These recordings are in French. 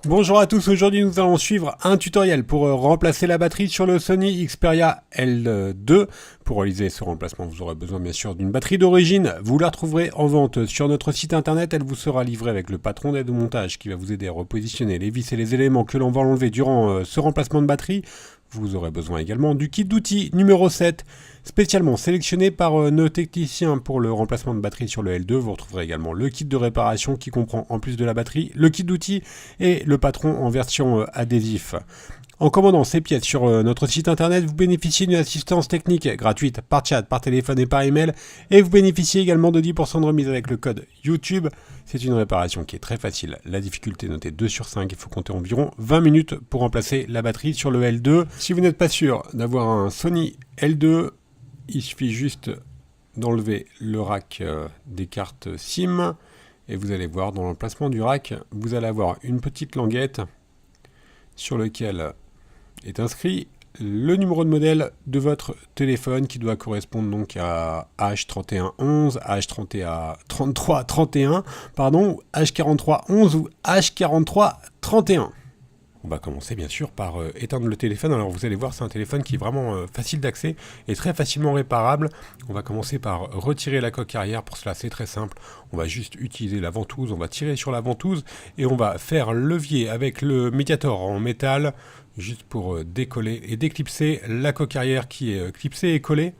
Bonjour à tous, aujourd'hui nous allons suivre un tutoriel pour remplacer la batterie sur le Sony Xperia L2. Pour réaliser ce remplacement, vous aurez besoin bien sûr d'une batterie d'origine. Vous la retrouverez en vente sur notre site internet. Elle vous sera livrée avec le patron d'aide au montage qui va vous aider à repositionner les vis et les éléments que l'on va enlever durant ce remplacement de batterie. Vous aurez besoin également du kit d'outils numéro 7, spécialement sélectionné par nos techniciens pour le remplacement de batterie sur le L2. Vous retrouverez également le kit de réparation qui comprend en plus de la batterie, le kit d'outils et le patron en version adhésif. En commandant ces pièces sur notre site internet, vous bénéficiez d'une assistance technique gratuite par chat, par téléphone et par email, et vous bénéficiez également de 10% de remise avec le code YouTube. C'est une réparation qui est très facile. La difficulté notée 2 sur 5, il faut compter environ 20 minutes pour remplacer la batterie sur le L2. Si vous n'êtes pas sûr d'avoir un Sony L2, il suffit juste d'enlever le rack des cartes SIM, et vous allez voir dans l'emplacement du rack, vous allez avoir une petite languette sur laquelle est inscrit le numéro de modèle de votre téléphone qui doit correspondre donc à H3111, H3331, pardon, H4311 ou H4331. On va commencer bien sûr par éteindre le téléphone. Alors vous allez voir, c'est un téléphone qui est vraiment facile d'accès et très facilement réparable. On va commencer par retirer la coque arrière. Pour cela, c'est très simple. On va juste utiliser la ventouse. On va tirer sur la ventouse et on va faire levier avec le médiator en métal juste pour décoller et déclipser la coque arrière qui est clipsée et collée.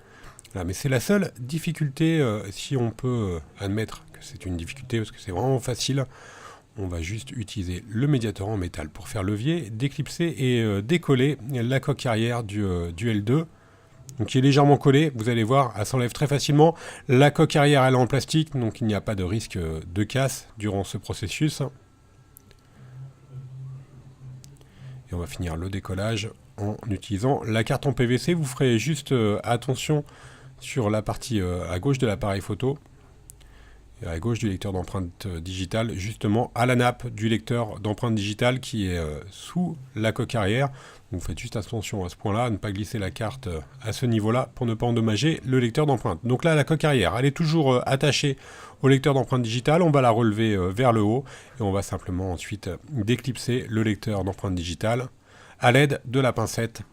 Voilà, mais c'est la seule difficulté, si on peut admettre que c'est une difficulté parce que c'est vraiment facile. On va juste utiliser le médiator en métal pour faire levier, déclipser et décoller la coque arrière du L2. Donc il est légèrement collé, vous allez voir, elle s'enlève très facilement. La coque arrière elle est en plastique, donc il n'y a pas de risque de casse durant ce processus. Et on va finir le décollage en utilisant la carte en PVC. Vous ferez juste attention sur la partie à gauche de l'appareil photo. Et à gauche du lecteur d'empreinte digitale, justement à la nappe du lecteur d'empreinte digitale qui est sous la coque arrière. Donc faites juste attention à ce point-là, à ne pas glisser la carte à ce niveau-là pour ne pas endommager le lecteur d'empreinte. Donc là, la coque arrière, elle est toujours attachée au lecteur d'empreinte digitale. On va la relever vers le haut et on va simplement ensuite déclipser le lecteur d'empreinte digitale à l'aide de la pincette.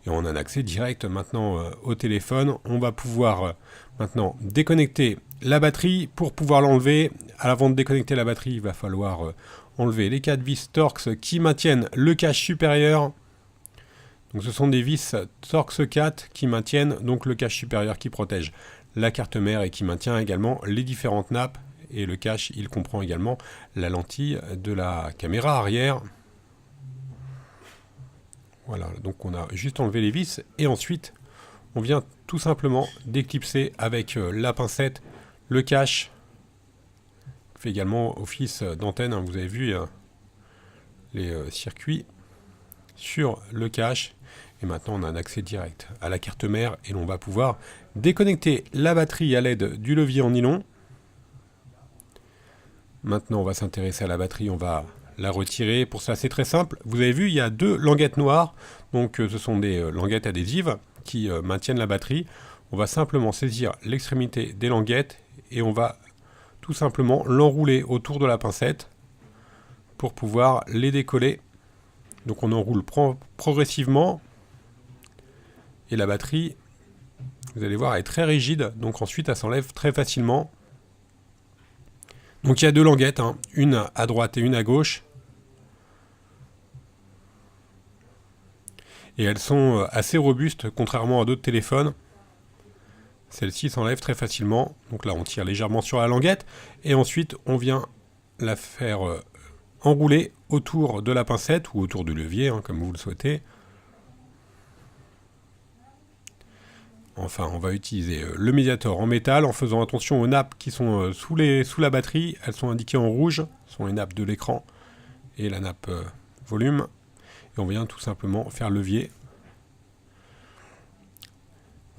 Et on a un accès direct maintenant au téléphone. On va pouvoir maintenant déconnecter la batterie. Pour pouvoir l'enlever, avant de déconnecter la batterie, il va falloir enlever les 4 vis Torx qui maintiennent le cache supérieur. Donc ce sont des vis Torx 4 qui maintiennent donc le cache supérieur qui protège la carte mère et qui maintient également les différentes nappes. Et le cache, il comprend également la lentille de la caméra arrière. Voilà, donc on a juste enlevé les vis et ensuite on vient tout simplement déclipser avec la pincette le cache. Fait également office d'antenne, hein, vous avez vu les circuits sur le cache. Et maintenant on a un accès direct à la carte mère et l'on va pouvoir déconnecter la batterie à l'aide du levier en nylon. Maintenant on va s'intéresser à la batterie, on va la retirer. Pour ça c'est très simple, vous avez vu il y a 2 languettes noires, donc ce sont des languettes adhésives qui maintiennent la batterie. On va simplement saisir l'extrémité des languettes et on va tout simplement l'enrouler autour de la pincette pour pouvoir les décoller. Donc on enroule progressivement et la batterie, vous allez voir, elle est très rigide, donc ensuite elle s'enlève très facilement. Donc il y a 2 languettes, hein, une à droite et une à gauche. Et elles sont assez robustes, contrairement à d'autres téléphones. Celle-ci s'enlève très facilement. Donc là, on tire légèrement sur la languette. Et ensuite, on vient la faire enrouler autour de la pincette ou autour du levier, hein, comme vous le souhaitez. Enfin, on va utiliser le médiator en métal en faisant attention aux nappes qui sont sous la batterie. Elles sont indiquées en rouge, ce sont les nappes de l'écran et la nappe volume. Et on vient tout simplement faire levier.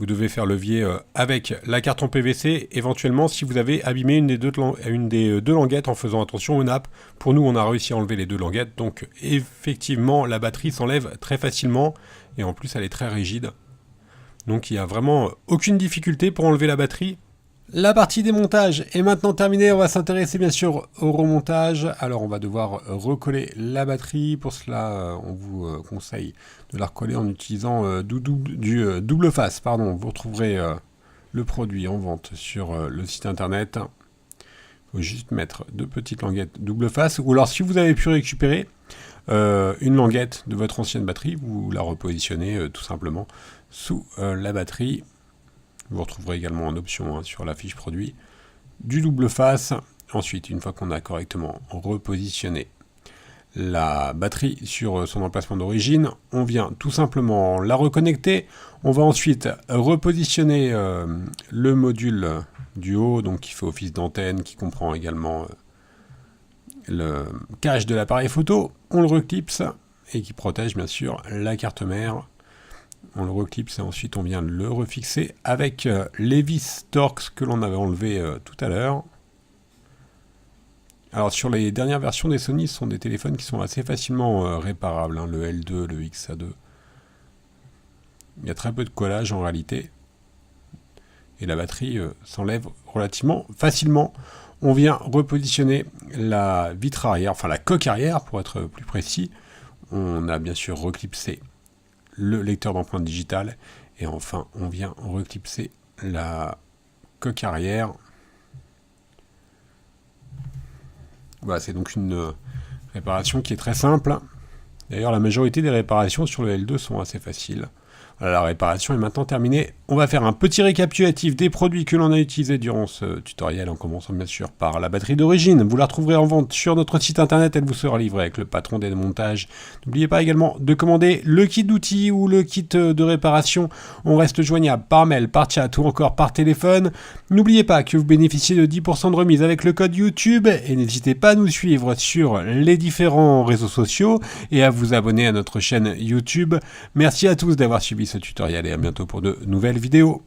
Vous devez faire levier avec la carte en PVC, éventuellement si vous avez abîmé une des deux languettes en faisant attention aux nappes. Pour nous, on a réussi à enlever les 2 languettes, donc effectivement, la batterie s'enlève très facilement et en plus, elle est très rigide. Donc il n'y a vraiment aucune difficulté pour enlever la batterie. La partie démontage est maintenant terminée. On va s'intéresser bien sûr au remontage. Alors on va devoir recoller la batterie. Pour cela, on vous conseille de la recoller en utilisant du double face. Pardon. Vous retrouverez le produit en vente sur le site internet. Il faut juste mettre 2 petites languettes double face. Ou alors si vous avez pu récupérer une languette de votre ancienne batterie, vous la repositionnez tout simplement sous la batterie. Vous retrouverez également en option sur la fiche produit du double face. Ensuite, une fois qu'on a correctement repositionné la batterie sur son emplacement d'origine, on vient tout simplement la reconnecter. On va ensuite repositionner le module du haut, donc qui fait office d'antenne, qui comprend également le cache de l'appareil photo. On le reclipse et qui protège bien sûr la carte mère. On le reclipse et ensuite on vient le refixer avec les vis Torx que l'on avait enlevé tout à l'heure. Alors sur les dernières versions des Sony, ce sont des téléphones qui sont assez facilement réparables, hein, le L2, le XA2. Il y a très peu de collage en réalité. Et la batterie s'enlève relativement facilement. On vient repositionner la vitre arrière, enfin la coque arrière pour être plus précis. On a bien sûr reclipsé le lecteur d'empreintes digitales et enfin on vient reclipser la coque arrière. Voilà, c'est donc une réparation qui est très simple. D'ailleurs la majorité des réparations sur le L2 sont assez faciles. Voilà, la réparation est maintenant terminée. On va faire un petit récapitulatif des produits que l'on a utilisés durant ce tutoriel, en commençant bien sûr par la batterie d'origine. Vous la retrouverez en vente sur notre site internet, elle vous sera livrée avec le patron des montages. N'oubliez pas également de commander le kit d'outils ou le kit de réparation. On reste joignable par mail, par chat ou encore par téléphone. N'oubliez pas que vous bénéficiez de 10% de remise avec le code YouTube et n'hésitez pas à nous suivre sur les différents réseaux sociaux et à vous abonner à notre chaîne YouTube. Merci à tous d'avoir suivi ce tutoriel et à bientôt pour de nouvelles vidéos.